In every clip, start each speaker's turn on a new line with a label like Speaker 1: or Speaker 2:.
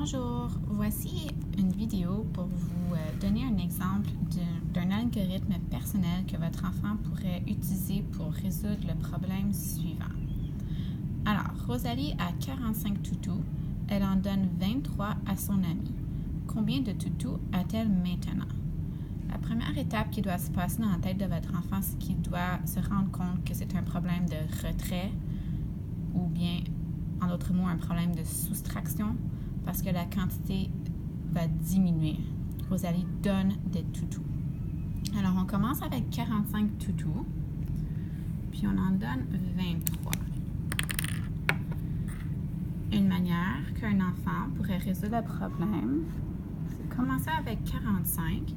Speaker 1: Bonjour, voici une vidéo pour vous donner un exemple d'un algorithme personnel que votre enfant pourrait utiliser pour résoudre le problème suivant. Alors, Rosalie a 45 toutous, elle en donne 23 à son ami. Combien de toutous a-t-elle maintenant? La première étape qui doit se passer dans la tête de votre enfant, c'est qu'il doit se rendre compte que c'est un problème de retrait ou bien, en d'autres mots, un problème de soustraction parce que la quantité va diminuer. Rosalie donne des toutous. Alors, on commence avec 45 toutous, puis on en donne 23. Une manière qu'un enfant pourrait résoudre le problème, c'est de commencer avec 45,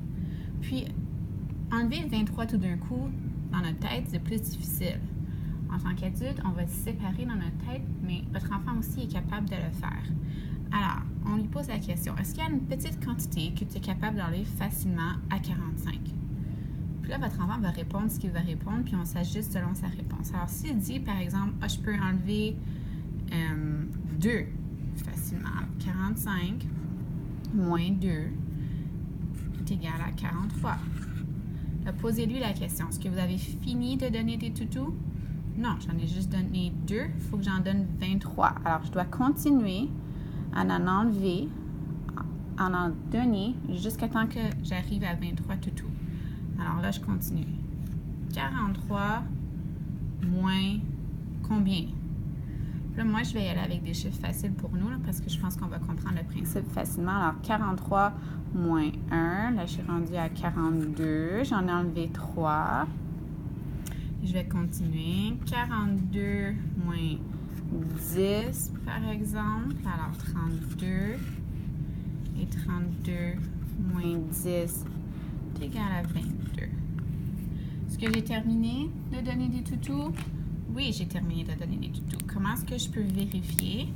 Speaker 1: puis enlever 23 tout d'un coup dans notre tête, c'est plus difficile. En tant qu'adulte, on va se séparer dans notre tête, mais votre enfant aussi est capable de le faire. Alors, on lui pose la question, est-ce qu'il y a une petite quantité que tu es capable d'enlever facilement à 45? Puis là, votre enfant va répondre ce qu'il va répondre, puis on s'ajuste selon sa réponse. Alors, s'il dit, par exemple, « je peux enlever 2 facilement. » 45 moins 2 est égal à 43. Là, posez-lui la question, est-ce que vous avez fini de donner des toutous? Non, j'en ai juste donné 2, il faut que j'en donne 23. Alors, je dois continuer à en enlever, à en donner jusqu'à temps que j'arrive à 23 toutous. Alors là, je continue. 43 moins combien? Là, moi, je vais y aller avec des chiffres faciles pour nous, là, parce que je pense qu'on va comprendre le principe facilement. Alors, 43 moins 1, là, je suis rendue à 42. J'en ai enlevé 3. Je vais continuer. 42 moins 10, par exemple. Alors, 32. Et 32 moins 10 est égal à 22. Est-ce que j'ai terminé de donner des toutous? Oui, j'ai terminé de donner des toutous. Comment est-ce que je peux vérifier?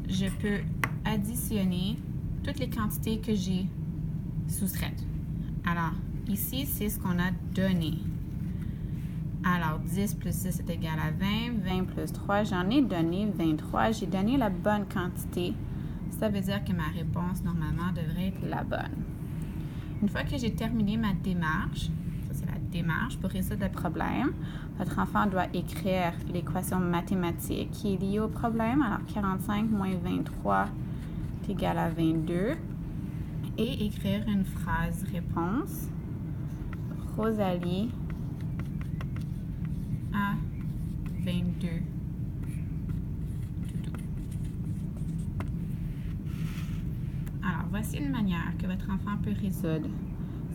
Speaker 1: Je peux additionner toutes les quantités que j'ai soustraites. Alors, ici, c'est ce qu'on a donné. Alors, 10 plus 6 est égal à 20. 20 plus 3, j'en ai donné 23. J'ai donné la bonne quantité. Ça veut dire que ma réponse, normalement, devrait être la bonne. Une fois que j'ai terminé ma démarche, ça c'est la démarche pour résoudre le problème, votre enfant doit écrire l'équation mathématique qui est liée au problème. Alors, 45 moins 23 est égal à 22. Et écrire une phrase réponse. Rosalie a 22 toutous. Alors, voici une manière que votre enfant peut résoudre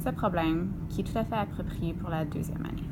Speaker 1: ce problème qui est tout à fait approprié pour la deuxième année.